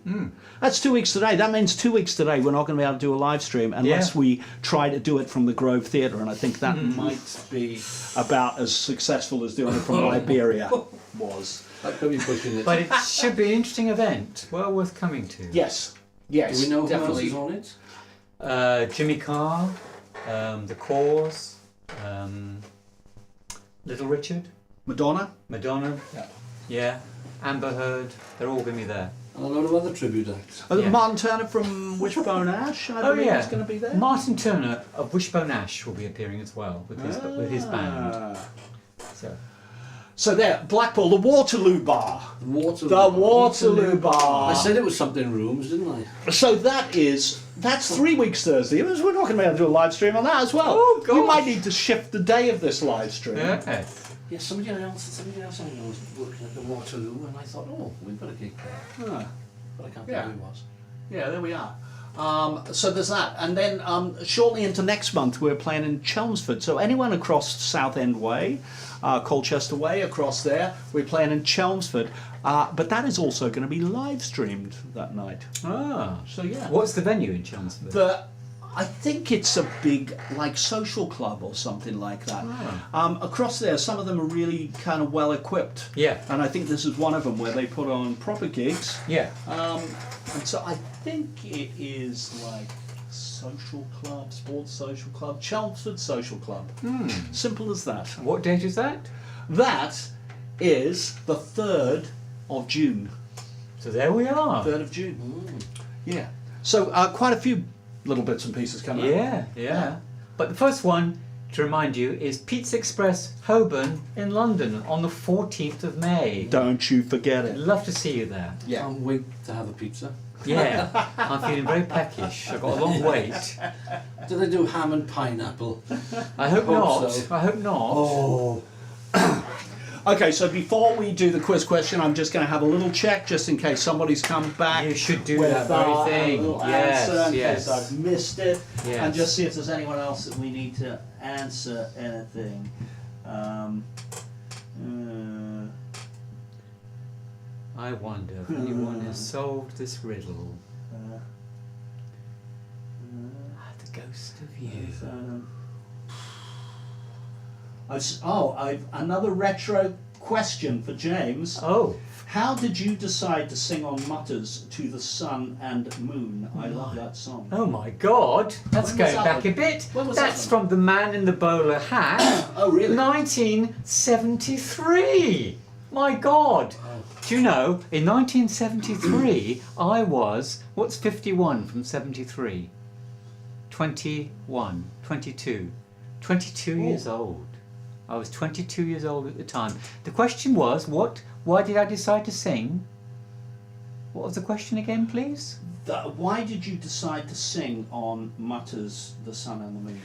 That's 2 weeks today. That means 2 weeks today we're not going to be able to do a live stream unless we try to do it from the Grove Theatre, and I think that might be about as successful as doing it from Liberia was. That could be pushing it. But it should be an interesting event, well worth coming to. Yes, Do we know definitely. who else is on it? Jimmy Carr, The Cause, Little Richard, Madonna. Madonna, yeah, Amber Heard, they're all going to be there. And a load of other tribute acts. Yeah. Martin Turner from Wishbone Ash, I believe is going to be there. Martin Turner of Wishbone Ash will be appearing as well with his band. So there, Blackpool, the Waterloo Bar. Waterloo. The Waterloo Bar. I said it was something Rooms, didn't I? So that's 3 weeks Thursday. We're not going to be able to do a live stream on that as well. Oh, We gosh. might need to shift the day of this live stream. Yeah. Yeah, somebody else I know was working at the Waterloo, and I thought, oh, we've got a gig there. Ah, But I can't Yeah. think who it was. yeah, there we are. So there's that. And then shortly into next month, we're playing in Chelmsford. So anyone across Southend Way, Colchester Way, across there, we're playing in Chelmsford. But that is also going to be live streamed that night. Ah. So yeah. What's the venue in Chelmsford? I think it's a big, like, social club or something like that. Across there, some of them are really kind of well equipped. Yeah. And I think this is one of them where they put on proper gigs. Yeah. And so I think it is like social club, sports social club, Chelmsford Social Club. Simple as that. What date is that? That is the 3rd of June. So there we are. 3rd of June. Yeah. So quite a few little bits and pieces coming up. Yeah. But the first one, to remind you, is Pizza Express Holborn in London on the 14th of May. Don't you forget I'd it. love to see you there. Yeah. Can't wait to have a pizza. Yeah. I'm feeling very peckish. I've got a long wait. Do they do ham and pineapple? I hope Hope not. so. I hope not. Oh. Okay, so before we do the quiz question, I'm just going to have a little check just in case somebody's come back. You should do with that very a thing. little Yes, answer in yes. case I've missed it, Yes. and just see if there's anyone else that we need to answer anything. I wonder if anyone has solved this riddle. The ghost of you. I've another retro question for James. Oh. How did you decide to sing on Mutters to the Sun and Moon? I love that song. Oh my God, that's When was going that back one? a bit. When was That's that from The Man in the Bowler Hat. Oh, really? 1973. My God. Do you know, in 1973, I was, what's 51 from 73? 21, 22. 22 years old. I was 22 years old at the time. The question was, why did I decide to sing? What was the question again, please? Why did you decide to sing on Mutters, the Sun and the Moon?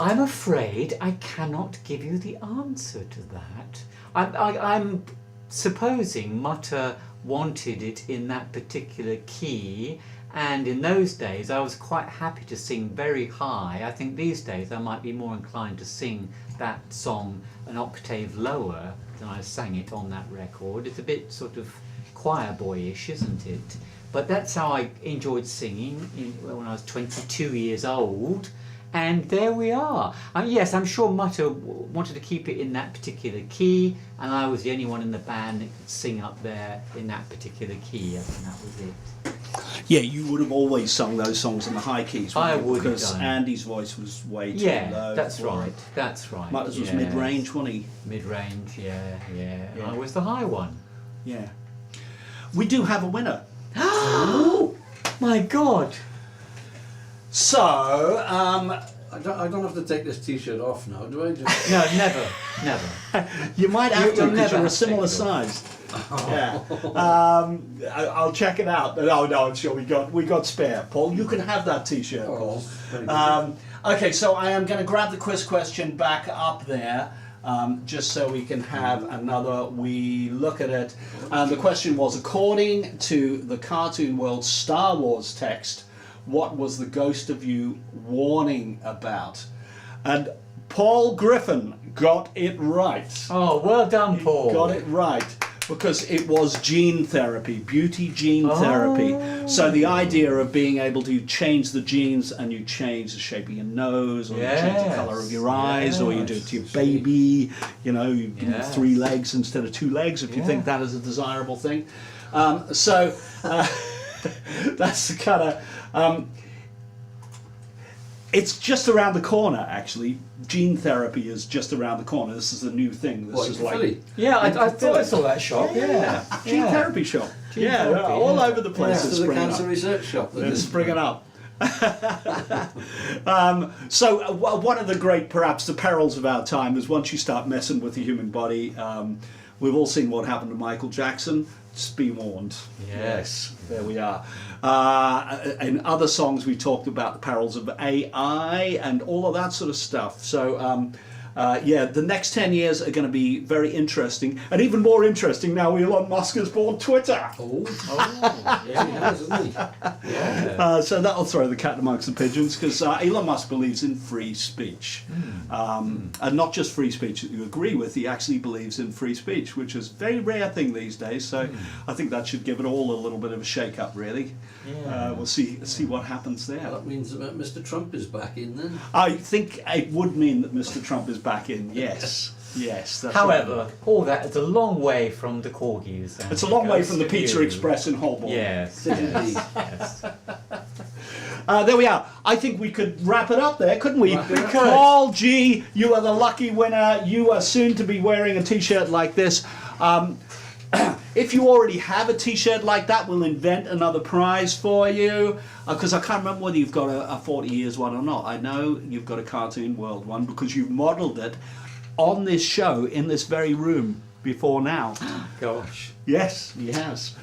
I'm afraid I cannot give you the answer to that. I'm supposing Mutter wanted it in that particular key, and in those days I was quite happy to sing very high. I think these days I might be more inclined to sing that song an octave lower than I sang it on that record. It's a bit sort of choir boyish, isn't it? But that's how I enjoyed singing when I was 22 years old. And there we are. Yes, I'm sure Mutter wanted to keep it in that particular key, and I was the only one in the band that could sing up there in that particular key, and that was it. Yeah, you would have always sung those songs in the high keys. I wouldn't you? would have Because done. Andy's voice was way too Yeah, low. that's for right. it. That's right. Mutters was yes. mid-range, wasn't he? Mid-range, yeah. And Yeah. I was the high one. Yeah. We do have a winner. My God! So, I don't have to take this T-shirt off now, do I? Just... No, never. you might have to You'll because never you're a have to similar take it off. size. Yeah. I'll check it out. No, I'm sure we got spare. Paul, you can have that T-shirt, Paul. very good. Okay, so I am going to grab the quiz question back up there. Just so we can have another wee look at it. The question was, according to the Cartoon World Star Wars text, what was the Ghost of You warning about? And Paul Griffin got it right. Oh, well done, Paul. Got it right. Because it was gene therapy, beauty gene therapy. So the idea of being able to change the genes, and you change the shape of your nose, or you change the colour of your eyes, or you do it to your baby, you know, you give them 3 legs instead of 2 legs if you think that is a desirable thing. That's the kind of... it's just around the corner, actually. Gene therapy is just around the corner. This is a new thing. This What, is in like... Philly? Yeah, I thought I saw that shop. Yeah. Gene therapy shop. Gene therapy, all yeah. over the place. Next It's to the springing cancer up. research shop. It's springing up. One of the great, perhaps the perils of our time is once you start messing with the human body. We've all seen what happened to Michael Jackson. Just be warned. Yes. There we are. In other songs we talked about the perils of AI and all of that sort of stuff. So the next 10 years are going to be very interesting, and even more interesting now Elon Musk has bought Twitter. Yeah, he has, hasn't he? Yeah. So that'll throw the cat amongst the pigeons, because Elon Musk believes in free speech. And not just free speech that you agree with, he actually believes in free speech, which is a very rare thing these days. So I think that should give it all a little bit of a shake-up, really. Yeah. We'll see what happens there. That means that Mr. Trump is back in then. I think it would mean that Mr. Trump is back in, yes. Yes, that's However, right. all that is a long way from the Korgis. and It's a long way from the Ghost of Pizza You. Express in Holborn. Yes, Indeed. yes. There we are. I think we could wrap it up there, couldn't we? Wrap it up. Paul G, you are the lucky winner. You are soon to be wearing a T-shirt like this. If you already have a T-shirt like that, we'll invent another prize for you. Because I can't remember whether you've got a 40 years one or not. I know you've got a Cartoon World one because you've modelled it on this show in this very room before now. Gosh. Yes, he has.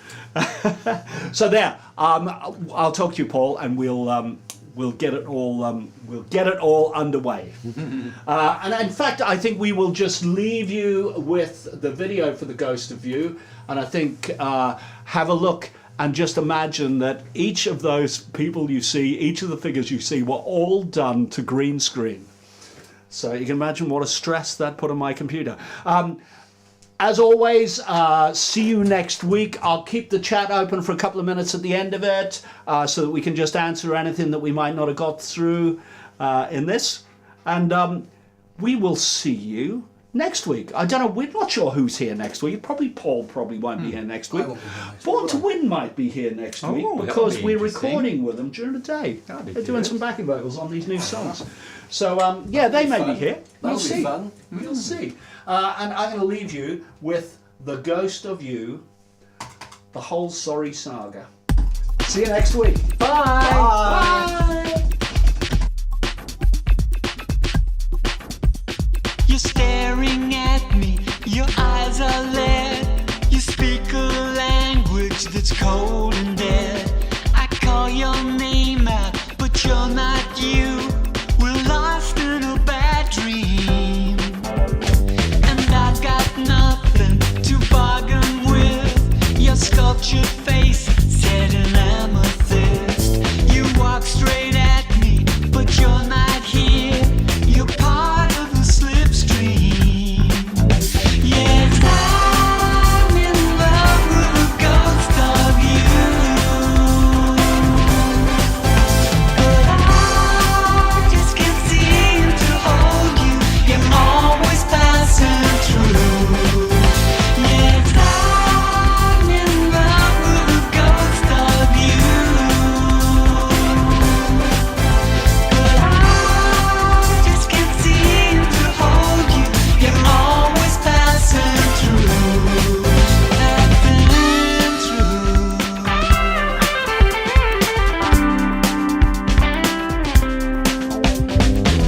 So there, I'll talk to you, Paul, and we'll get it all underway. And in fact, I think we will just leave you with the video for the Ghost of You, and I think have a look and just imagine that each of those people you see, each of the figures you see, were all done to green screen. So you can imagine what a stress that put on my computer. As always, see you next week. I'll keep the chat open for a couple of minutes at the end of it so that we can just answer anything that we might not have got through in this. And we will see you next week. I don't know. We're not sure who's here next week. Probably Paul won't be here next week. won't be here next Born week. to Win might be here next Oh, week that'll because be we're interesting. recording with them during the day. That'll be They're doing good. some backing vocals on these new songs. So yeah, they may be fun. here. We'll That'll be see. fun. We'll see. And I'm going to leave you with The Ghost of You, the whole Sorry saga. See you next week. Bye. Bye. You're staring at me, your eyes are lead. You speak a language that's cold and dead. I call your name out, but you're not you. We're lost in a bad dream. And I've got nothing to bargain with. Your sculptured face set in amethyst. You walk straight at me, but you're not here. You're part of the slipstream. Yes, I'm in love with a ghost of you. But I just can't seem to hold you. You're always passing through. Yes, I'm in love with a ghost of you. But I just can't seem to hold you. You're always passing through. I've been through.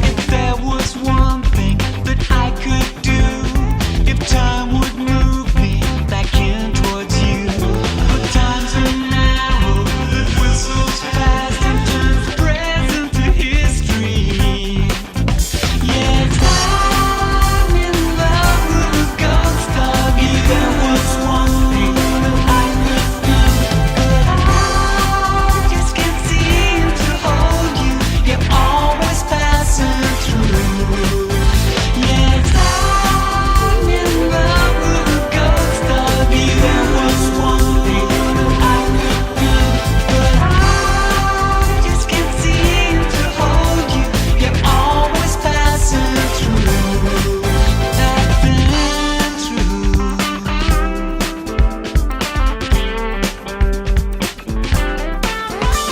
If there was one thing that I could do, if time would move me back in towards you, but time's an arrow that whistles past and turns present to history. Yes, I'm in love with a ghost of you. If there was one thing that I could do, but I just can't seem to hold you. You're always passing through. Yes, I'm in love with a ghost of you. If there was one thing that I could do, but I just can't seem to hold you. You're always passing through. I've been through.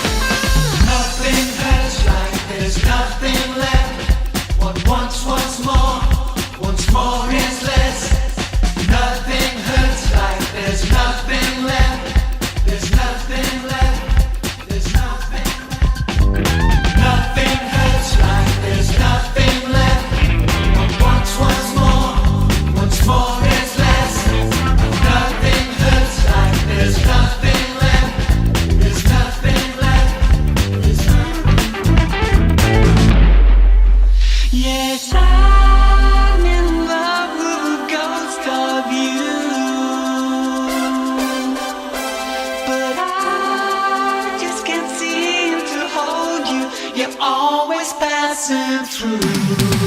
Nothing hurts like there's nothing left. What once was more, once more is less. Nothing hurts like there's nothing left. There's nothing left. There's nothing left. Nothing hurts like there's nothing left. What once was more, once more is less. Nothing hurts like there's nothing left. There's nothing left. There's Yes, I'm in love with a ghost of you. But I just can't seem to hold you. You're always passing through.